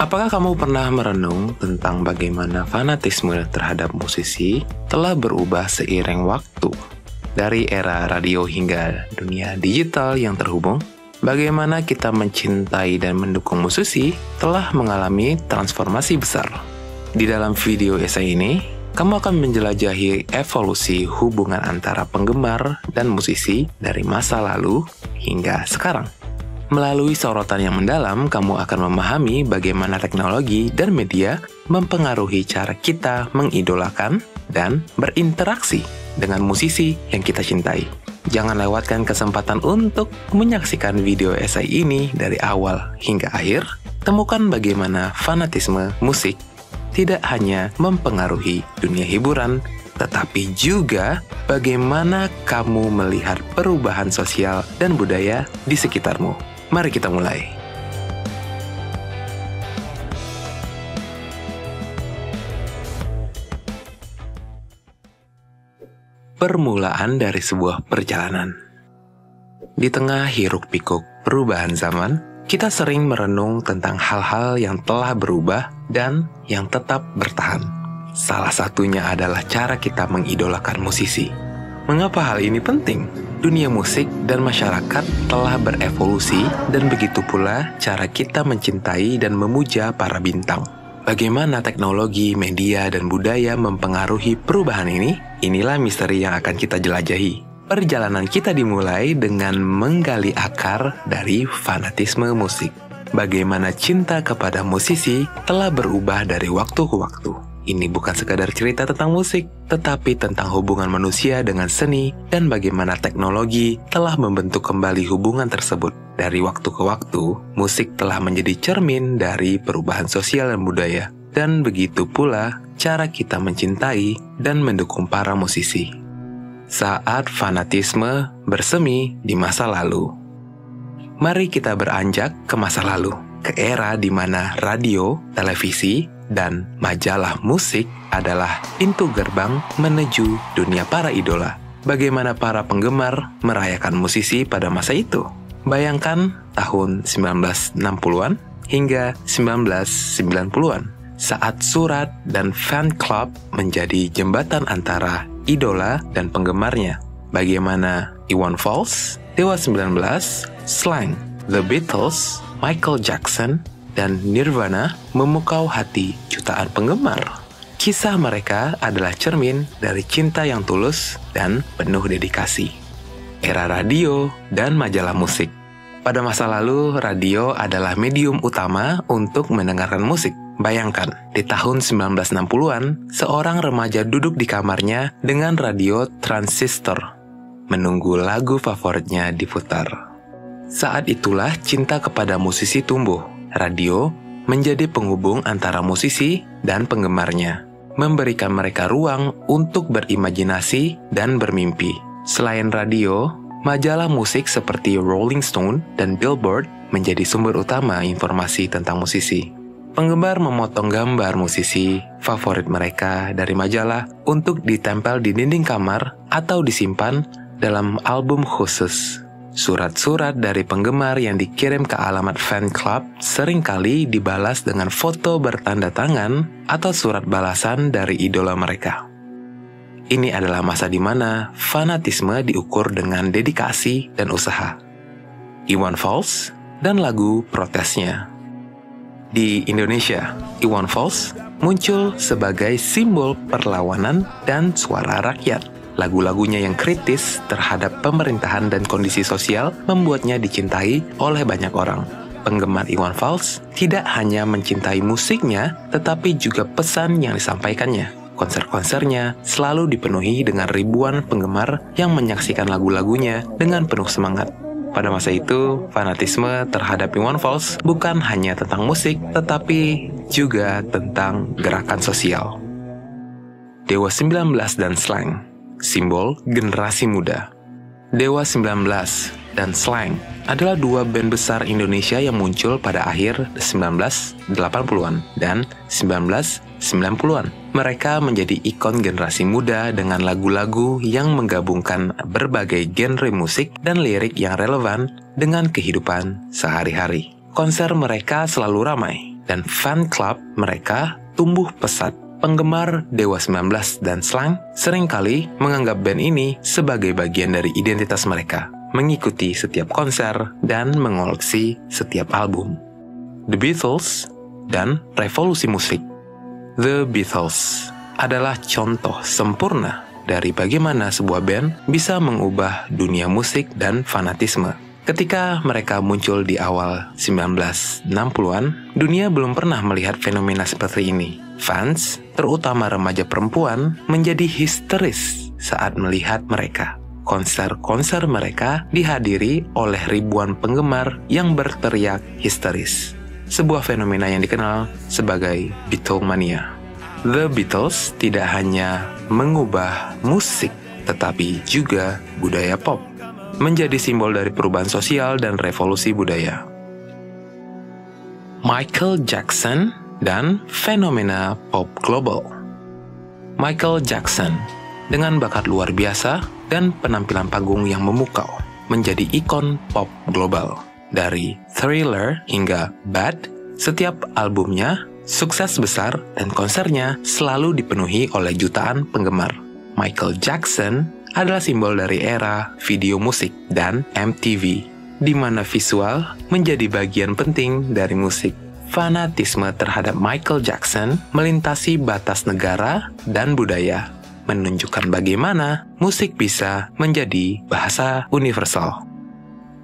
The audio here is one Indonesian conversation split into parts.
Apakah kamu pernah merenung tentang bagaimana fanatisme terhadap musisi telah berubah seiring waktu? Dari era radio hingga dunia digital yang terhubung, bagaimana kita mencintai dan mendukung musisi telah mengalami transformasi besar. Di dalam video esai ini, kamu akan menjelajahi evolusi hubungan antara penggemar dan musisi dari masa lalu hingga sekarang. Melalui sorotan yang mendalam, kamu akan memahami bagaimana teknologi dan media mempengaruhi cara kita mengidolakan dan berinteraksi dengan musisi yang kita cintai. Jangan lewatkan kesempatan untuk menyaksikan video esai ini dari awal hingga akhir. Temukan bagaimana fanatisme musik tidak hanya mempengaruhi dunia hiburan, tetapi juga bagaimana kamu melihat perubahan sosial dan budaya di sekitarmu. Mari kita mulai. Permulaan dari sebuah perjalanan. Di tengah hiruk-pikuk perubahan zaman, kita sering merenung tentang hal-hal yang telah berubah dan yang tetap bertahan. Salah satunya adalah cara kita mengidolakan musisi. Mengapa hal ini penting? Dunia musik dan masyarakat telah berevolusi dan begitu pula cara kita mencintai dan memuja para bintang. Bagaimana teknologi, media, dan budaya mempengaruhi perubahan ini? Inilah misteri yang akan kita jelajahi. Perjalanan kita dimulai dengan menggali akar dari fanatisme musik. Bagaimana cinta kepada musisi telah berubah dari waktu ke waktu. Ini bukan sekadar cerita tentang musik, tetapi tentang hubungan manusia dengan seni dan bagaimana teknologi telah membentuk kembali hubungan tersebut. Dari waktu ke waktu, musik telah menjadi cermin dari perubahan sosial dan budaya. Dan begitu pula cara kita mencintai dan mendukung para musisi. Saat fanatisme bersemi di masa lalu. Mari kita beranjak ke masa lalu, ke era di mana radio, televisi, dan majalah musik adalah pintu gerbang menuju dunia para idola. Bagaimana para penggemar merayakan musisi pada masa itu? Bayangkan tahun 1960-an hingga 1990-an, saat surat dan fan club menjadi jembatan antara idola dan penggemarnya. Bagaimana Iwan Fals, Dewa 19, Slang, The Beatles, Michael Jackson, dan Nirvana memukau hati jutaan penggemar. Kisah mereka adalah cermin dari cinta yang tulus dan penuh dedikasi. Era radio dan majalah musik. Pada masa lalu, radio adalah medium utama untuk mendengarkan musik. Bayangkan, di tahun 1960-an, seorang remaja duduk di kamarnya dengan radio transistor, menunggu lagu favoritnya diputar. Saat itulah cinta kepada musisi tumbuh. Radio menjadi penghubung antara musisi dan penggemarnya, memberikan mereka ruang untuk berimajinasi dan bermimpi. Selain radio, majalah musik seperti Rolling Stone dan Billboard menjadi sumber utama informasi tentang musisi. Penggemar memotong gambar musisi favorit mereka dari majalah untuk ditempel di dinding kamar atau disimpan dalam album khusus. Surat-surat dari penggemar yang dikirim ke alamat fan club seringkali dibalas dengan foto bertanda tangan atau surat balasan dari idola mereka. Ini adalah masa di mana fanatisme diukur dengan dedikasi dan usaha. Iwan Fals dan lagu protesnya. Di Indonesia, Iwan Fals muncul sebagai simbol perlawanan dan suara rakyat. Lagu-lagunya yang kritis terhadap pemerintahan dan kondisi sosial membuatnya dicintai oleh banyak orang. Penggemar Iwan Fals tidak hanya mencintai musiknya, tetapi juga pesan yang disampaikannya. Konser-konsernya selalu dipenuhi dengan ribuan penggemar yang menyaksikan lagu-lagunya dengan penuh semangat. Pada masa itu, fanatisme terhadap Iwan Fals bukan hanya tentang musik, tetapi juga tentang gerakan sosial. Dewa 19 dan Slang, simbol generasi muda. Dewa 19 dan Slang adalah dua band besar Indonesia yang muncul pada akhir 1980-an dan 1990-an. Mereka menjadi ikon generasi muda dengan lagu-lagu yang menggabungkan berbagai genre musik dan lirik yang relevan dengan kehidupan sehari-hari. Konser mereka selalu ramai, dan fan club mereka tumbuh pesat. Penggemar Dewa 19 dan Slang seringkali menganggap band ini sebagai bagian dari identitas mereka, mengikuti setiap konser dan mengoleksi setiap album. The Beatles dan revolusi musik. The Beatles adalah contoh sempurna dari bagaimana sebuah band bisa mengubah dunia musik dan fanatisme. Ketika mereka muncul di awal 1960-an, dunia belum pernah melihat fenomena seperti ini. Fans, terutama remaja perempuan, menjadi histeris saat melihat mereka. Konser-konser mereka dihadiri oleh ribuan penggemar yang berteriak histeris. Sebuah fenomena yang dikenal sebagai Beatlemania. The Beatles tidak hanya mengubah musik, tetapi juga budaya pop. Menjadi simbol dari perubahan sosial dan revolusi budaya. Michael Jackson dan fenomena pop global. Michael Jackson, dengan bakat luar biasa dan penampilan panggung yang memukau, menjadi ikon pop global. Dari Thriller hingga Bad, setiap albumnya sukses besar dan konsernya selalu dipenuhi oleh jutaan penggemar. Michael Jackson adalah simbol dari era video musik dan MTV, di mana visual menjadi bagian penting dari musik. Fanatisme terhadap Michael Jackson melintasi batas negara dan budaya, menunjukkan bagaimana musik bisa menjadi bahasa universal.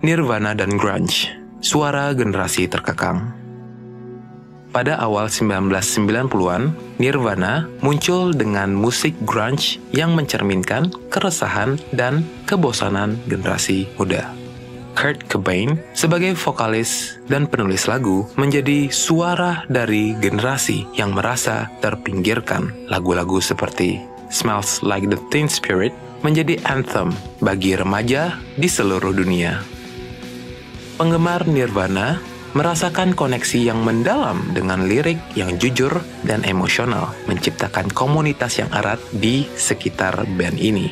Nirvana dan grunge, suara generasi terkekang. Pada awal 1990-an, Nirvana muncul dengan musik grunge yang mencerminkan keresahan dan kebosanan generasi muda. Kurt Cobain sebagai vokalis dan penulis lagu menjadi suara dari generasi yang merasa terpinggirkan. Lagu-lagu seperti Smells Like the Teen Spirit menjadi anthem bagi remaja di seluruh dunia. Penggemar Nirvana merasakan koneksi yang mendalam dengan lirik yang jujur dan emosional, menciptakan komunitas yang erat di sekitar band ini.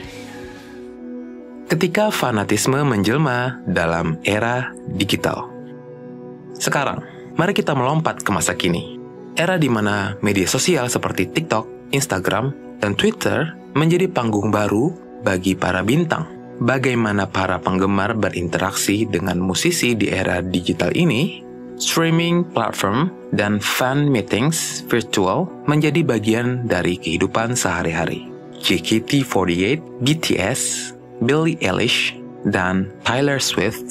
Ketika fanatisme menjelma dalam era digital. Sekarang, mari kita melompat ke masa kini. Era di mana media sosial seperti TikTok, Instagram, dan Twitter menjadi panggung baru bagi para bintang. Bagaimana para penggemar berinteraksi dengan musisi di era digital ini? Streaming platform dan fan meetings virtual menjadi bagian dari kehidupan sehari-hari. JKT48, BTS, Billie Eilish, dan Taylor Swift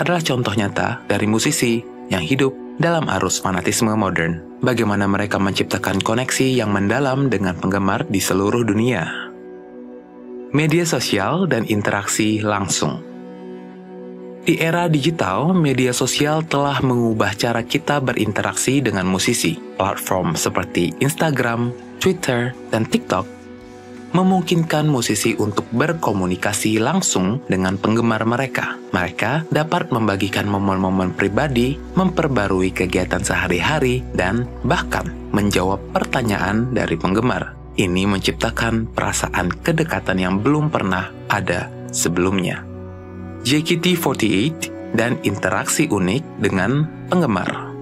adalah contoh nyata dari musisi yang hidup dalam arus fanatisme modern. Bagaimana mereka menciptakan koneksi yang mendalam dengan penggemar di seluruh dunia. Media sosial dan interaksi langsung. Di era digital, media sosial telah mengubah cara kita berinteraksi dengan musisi. Platform seperti Instagram, Twitter, dan TikTok memungkinkan musisi untuk berkomunikasi langsung dengan penggemar mereka. Mereka dapat membagikan momen-momen pribadi, memperbarui kegiatan sehari-hari, dan bahkan menjawab pertanyaan dari penggemar. Ini menciptakan perasaan kedekatan yang belum pernah ada sebelumnya. JKT48 dan interaksi unik dengan penggemar.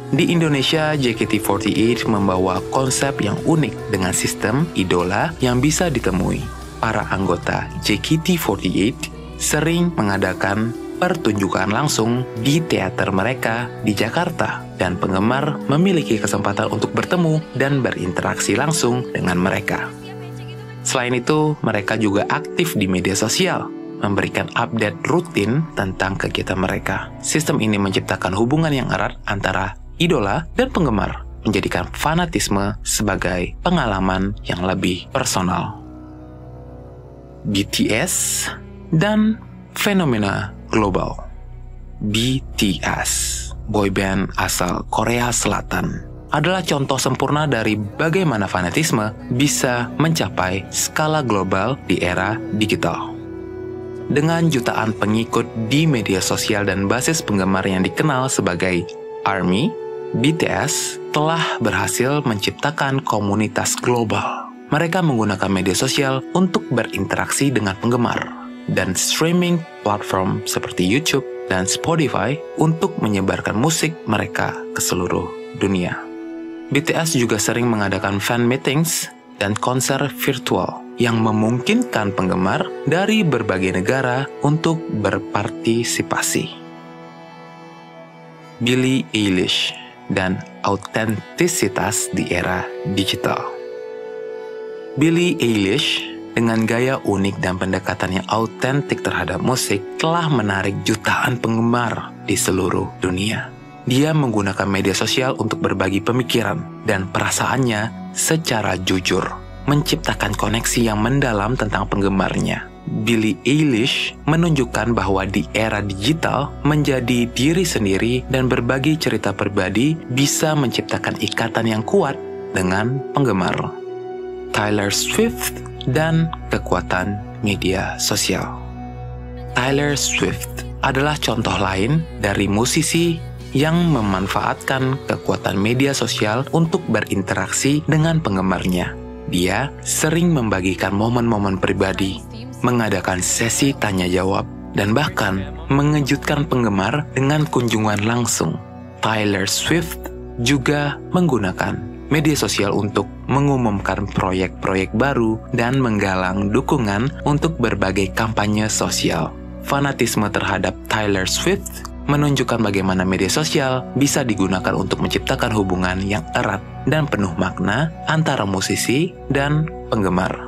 Di Indonesia, JKT48 membawa konsep yang unik dengan sistem idola yang bisa ditemui. Para anggota JKT48 sering mengadakan pertunjukan langsung di teater mereka di Jakarta, dan penggemar memiliki kesempatan untuk bertemu dan berinteraksi langsung dengan mereka. Selain itu, mereka juga aktif di media sosial, memberikan update rutin tentang kegiatan mereka. Sistem ini menciptakan hubungan yang erat antara idola dan penggemar, menjadikan fanatisme sebagai pengalaman yang lebih personal. BTS dan fenomena global. BTS, boyband asal Korea Selatan, adalah contoh sempurna dari bagaimana fanatisme bisa mencapai skala global di era digital. Dengan jutaan pengikut di media sosial dan basis penggemar yang dikenal sebagai ARMY, BTS telah berhasil menciptakan komunitas global. Mereka menggunakan media sosial untuk berinteraksi dengan penggemar, dan streaming platform seperti YouTube, dan Spotify untuk menyebarkan musik mereka ke seluruh dunia. BTS juga sering mengadakan fan meetings dan konser virtual yang memungkinkan penggemar dari berbagai negara untuk berpartisipasi. Billie Eilish dan autentisitas di era digital. Billie Eilish dengan gaya unik dan pendekatan yang autentik terhadap musik telah menarik jutaan penggemar di seluruh dunia. Dia menggunakan media sosial untuk berbagi pemikiran dan perasaannya secara jujur, menciptakan koneksi yang mendalam tentang penggemarnya. Billie Eilish menunjukkan bahwa di era digital, menjadi diri sendiri dan berbagi cerita pribadi bisa menciptakan ikatan yang kuat dengan penggemar. Taylor Swift dan kekuatan media sosial. Taylor Swift adalah contoh lain dari musisi yang memanfaatkan kekuatan media sosial untuk berinteraksi dengan penggemarnya. Dia sering membagikan momen-momen pribadi, mengadakan sesi tanya-jawab, dan bahkan mengejutkan penggemar dengan kunjungan langsung. Taylor Swift juga menggunakan media sosial untuk mengumumkan proyek-proyek baru dan menggalang dukungan untuk berbagai kampanye sosial. Fanatisme terhadap Taylor Swift menunjukkan bagaimana media sosial bisa digunakan untuk menciptakan hubungan yang erat dan penuh makna antara musisi dan penggemar.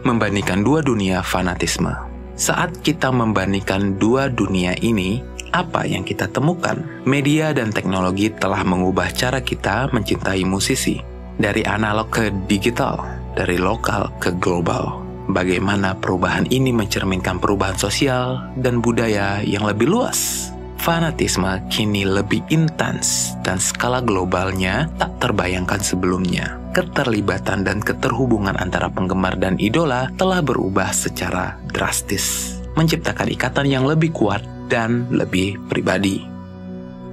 Membandingkan dua dunia fanatisme. Saat kita membandingkan dua dunia ini, apa yang kita temukan? Media dan teknologi telah mengubah cara kita mencintai musisi. Dari analog ke digital, dari lokal ke global. Bagaimana perubahan ini mencerminkan perubahan sosial dan budaya yang lebih luas. Fanatisme kini lebih intens dan skala globalnya tak terbayangkan sebelumnya. Keterlibatan dan keterhubungan antara penggemar dan idola telah berubah secara drastis, menciptakan ikatan yang lebih kuat dan lebih pribadi.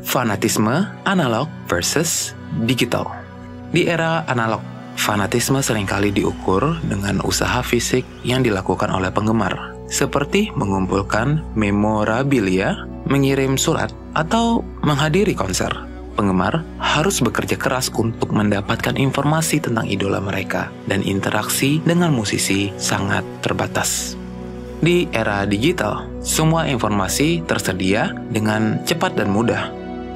Fanatisme analog versus digital. Di era analog, fanatisme seringkali diukur dengan usaha fisik yang dilakukan oleh penggemar, seperti mengumpulkan memorabilia, mengirim surat, atau menghadiri konser. Penggemar harus bekerja keras untuk mendapatkan informasi tentang idola mereka, dan interaksi dengan musisi sangat terbatas. Di era digital, semua informasi tersedia dengan cepat dan mudah.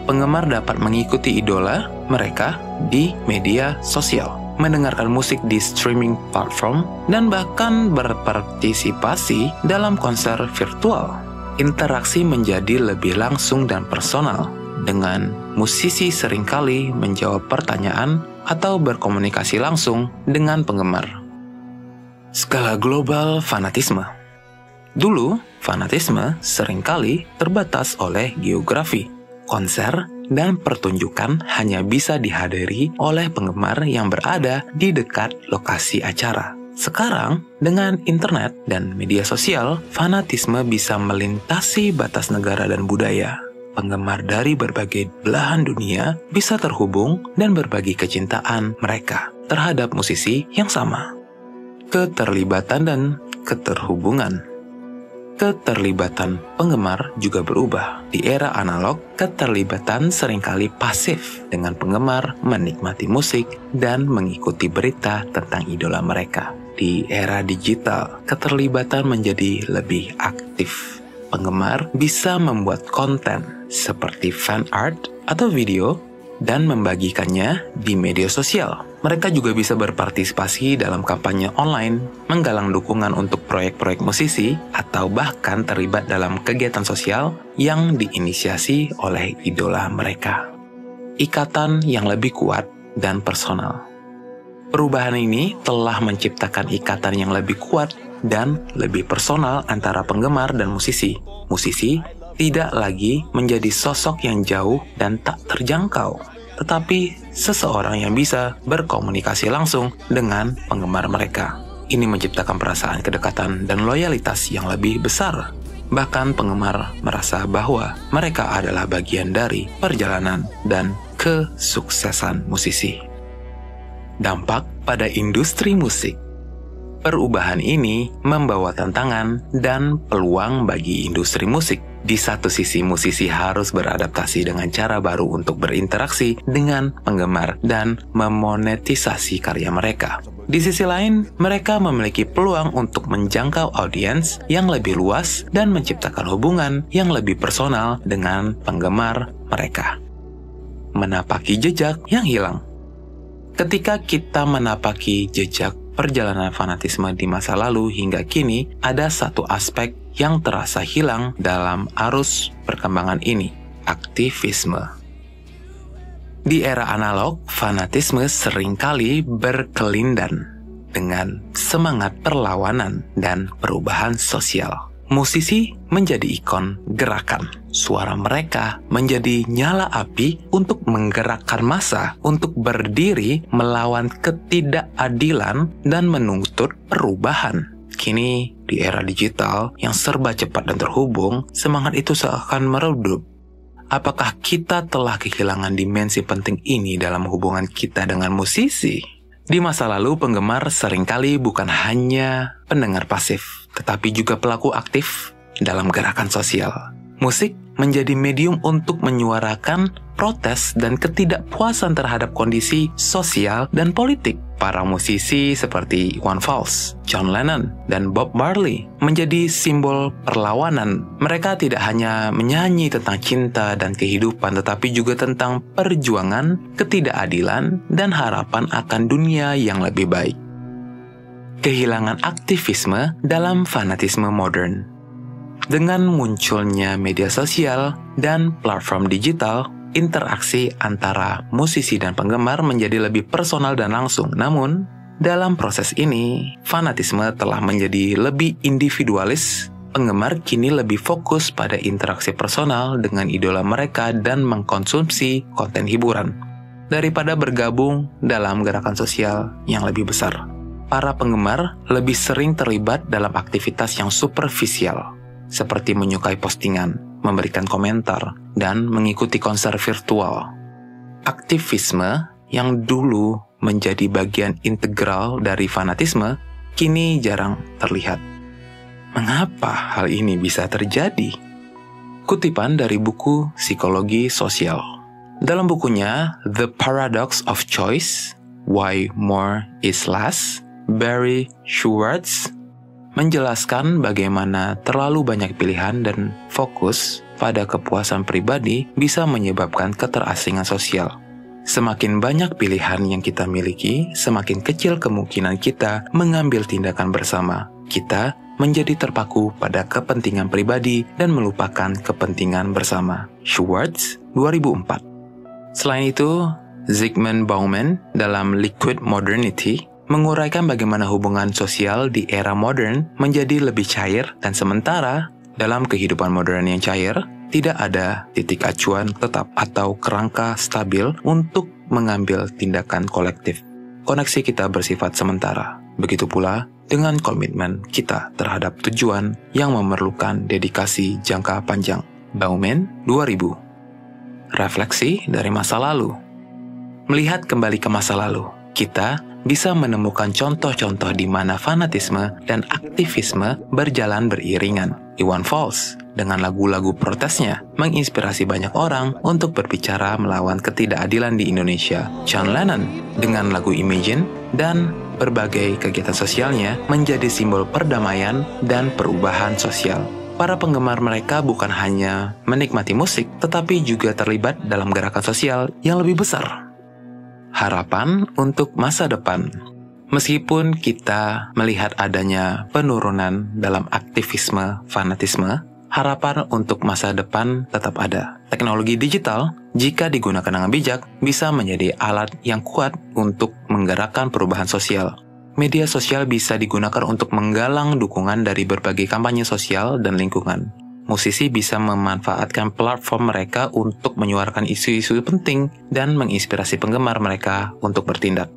Penggemar dapat mengikuti idola mereka di media sosial, mendengarkan musik di streaming platform, dan bahkan berpartisipasi dalam konser virtual. Interaksi menjadi lebih langsung dan personal, dengan musisi seringkali menjawab pertanyaan atau berkomunikasi langsung dengan penggemar. Skala global fanatisme. Dulu, fanatisme seringkali terbatas oleh geografi. Konser dan pertunjukan hanya bisa dihadiri oleh penggemar yang berada di dekat lokasi acara. Sekarang, dengan internet dan media sosial, fanatisme bisa melintasi batas negara dan budaya. Penggemar dari berbagai belahan dunia bisa terhubung dan berbagi kecintaan mereka terhadap musisi yang sama. Keterlibatan dan keterhubungan. Keterlibatan penggemar juga berubah. Di era analog, keterlibatan seringkali pasif dengan penggemar menikmati musik dan mengikuti berita tentang idola mereka. Di era digital, keterlibatan menjadi lebih aktif. Penggemar bisa membuat konten seperti fan art atau video dan membagikannya di media sosial. Mereka juga bisa berpartisipasi dalam kampanye online, menggalang dukungan untuk proyek-proyek musisi, atau bahkan terlibat dalam kegiatan sosial yang diinisiasi oleh idola mereka. Ikatan yang lebih kuat dan personal. Perubahan ini telah menciptakan ikatan yang lebih kuat dan lebih personal antara penggemar dan musisi. Musisi tidak lagi menjadi sosok yang jauh dan tak terjangkau, tetapi seseorang yang bisa berkomunikasi langsung dengan penggemar mereka. Ini menciptakan perasaan kedekatan dan loyalitas yang lebih besar. Bahkan penggemar merasa bahwa mereka adalah bagian dari perjalanan dan kesuksesan musisi. Dampak pada industri musik. Perubahan ini membawa tantangan dan peluang bagi industri musik. Di satu sisi, musisi harus beradaptasi dengan cara baru untuk berinteraksi dengan penggemar dan memonetisasi karya mereka. Di sisi lain, mereka memiliki peluang untuk menjangkau audiens yang lebih luas dan menciptakan hubungan yang lebih personal dengan penggemar mereka. Menapaki jejak yang hilang. Ketika kita menapaki jejak perjalanan fanatisme di masa lalu hingga kini, ada satu aspek yang terasa hilang dalam arus perkembangan ini, aktivisme. Di era analog, fanatisme seringkali berkelindan dengan semangat perlawanan dan perubahan sosial. Musisi menjadi ikon gerakan. Suara mereka menjadi nyala api untuk menggerakkan massa untuk berdiri melawan ketidakadilan dan menuntut perubahan. Kini, di era digital yang serba cepat dan terhubung, semangat itu seakan meredup. Apakah kita telah kehilangan dimensi penting ini dalam hubungan kita dengan musisi? Di masa lalu, penggemar seringkali bukan hanya pendengar pasif, tetapi juga pelaku aktif dalam gerakan sosial. Musik menjadi medium untuk menyuarakan protes dan ketidakpuasan terhadap kondisi sosial dan politik. Para musisi seperti Iwan Fals, John Lennon, dan Bob Marley menjadi simbol perlawanan. Mereka tidak hanya menyanyi tentang cinta dan kehidupan, tetapi juga tentang perjuangan, ketidakadilan, dan harapan akan dunia yang lebih baik. Kehilangan aktivisme dalam fanatisme modern. Dengan munculnya media sosial dan platform digital, interaksi antara musisi dan penggemar menjadi lebih personal dan langsung. Namun, dalam proses ini, fanatisme telah menjadi lebih individualis. Penggemar kini lebih fokus pada interaksi personal dengan idola mereka dan mengkonsumsi konten hiburan, daripada bergabung dalam gerakan sosial yang lebih besar. Para penggemar lebih sering terlibat dalam aktivitas yang superficial, seperti menyukai postingan, memberikan komentar, dan mengikuti konser virtual. Aktivisme yang dulu menjadi bagian integral dari fanatisme, kini jarang terlihat. Mengapa hal ini bisa terjadi? Kutipan dari buku Psikologi Sosial. Dalam bukunya The Paradox of Choice, Why More is Less, Barry Schwartz menjelaskan bagaimana terlalu banyak pilihan dan fokus pada kepuasan pribadi bisa menyebabkan keterasingan sosial. Semakin banyak pilihan yang kita miliki, semakin kecil kemungkinan kita mengambil tindakan bersama. Kita menjadi terpaku pada kepentingan pribadi dan melupakan kepentingan bersama. Schwartz, 2004. Selain itu, Zygmunt Bauman dalam Liquid Modernity menguraikan bagaimana hubungan sosial di era modern menjadi lebih cair, dan sementara dalam kehidupan modern yang cair, tidak ada titik acuan tetap atau kerangka stabil untuk mengambil tindakan kolektif. Koneksi kita bersifat sementara. Begitu pula dengan komitmen kita terhadap tujuan yang memerlukan dedikasi jangka panjang. Bauman, 2000. Refleksi dari masa lalu. Melihat kembali ke masa lalu, kita bisa menemukan contoh-contoh di mana fanatisme dan aktivisme berjalan beriringan. Iwan Fals dengan lagu-lagu protesnya menginspirasi banyak orang untuk berbicara melawan ketidakadilan di Indonesia. John Lennon dengan lagu Imagine dan berbagai kegiatan sosialnya menjadi simbol perdamaian dan perubahan sosial. Para penggemar mereka bukan hanya menikmati musik, tetapi juga terlibat dalam gerakan sosial yang lebih besar. Harapan untuk masa depan. Meskipun kita melihat adanya penurunan dalam aktivisme fanatisme, harapan untuk masa depan tetap ada. Teknologi digital, jika digunakan dengan bijak, bisa menjadi alat yang kuat untuk menggerakkan perubahan sosial. Media sosial bisa digunakan untuk menggalang dukungan dari berbagai kampanye sosial dan lingkungan. Musisi bisa memanfaatkan platform mereka untuk menyuarakan isu-isu penting dan menginspirasi penggemar mereka untuk bertindak.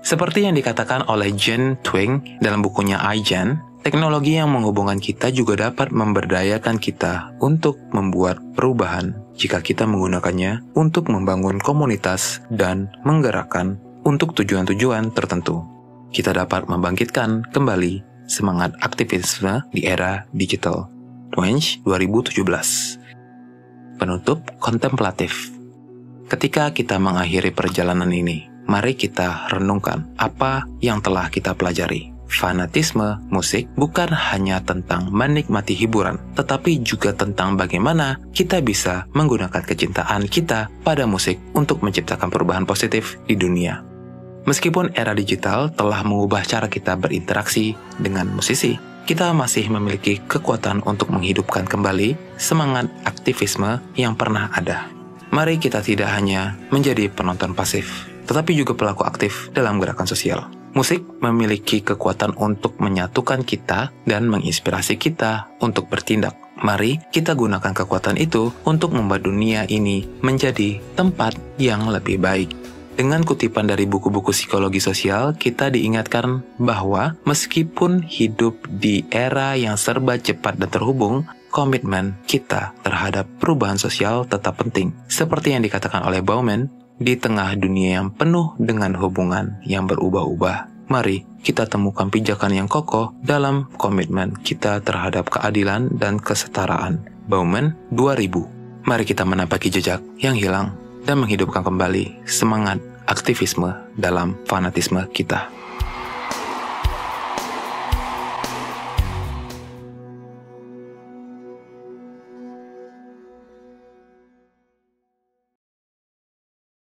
Seperti yang dikatakan oleh Jen Twing dalam bukunya iGen, teknologi yang menghubungkan kita juga dapat memberdayakan kita untuk membuat perubahan jika kita menggunakannya untuk membangun komunitas dan menggerakkan untuk tujuan-tujuan tertentu. Kita dapat membangkitkan kembali semangat aktivisme di era digital. Twain 2017. Penutup kontemplatif. Ketika kita mengakhiri perjalanan ini, mari kita renungkan apa yang telah kita pelajari. Fanatisme musik bukan hanya tentang menikmati hiburan, tetapi juga tentang bagaimana kita bisa menggunakan kecintaan kita pada musik untuk menciptakan perubahan positif di dunia. Meskipun era digital telah mengubah cara kita berinteraksi dengan musisi, kita masih memiliki kekuatan untuk menghidupkan kembali semangat aktivisme yang pernah ada. Mari kita tidak hanya menjadi penonton pasif, tetapi juga pelaku aktif dalam gerakan sosial. Musik memiliki kekuatan untuk menyatukan kita dan menginspirasi kita untuk bertindak. Mari kita gunakan kekuatan itu untuk membuat dunia ini menjadi tempat yang lebih baik. Dengan kutipan dari buku-buku psikologi sosial, kita diingatkan bahwa meskipun hidup di era yang serba cepat dan terhubung, komitmen kita terhadap perubahan sosial tetap penting. Seperti yang dikatakan oleh Bauman, di tengah dunia yang penuh dengan hubungan yang berubah-ubah, mari kita temukan pijakan yang kokoh dalam komitmen kita terhadap keadilan dan kesetaraan. Bauman 2000. Mari kita menapaki jejak yang hilang dan menghidupkan kembali semangat aktivisme dalam fanatisme kita.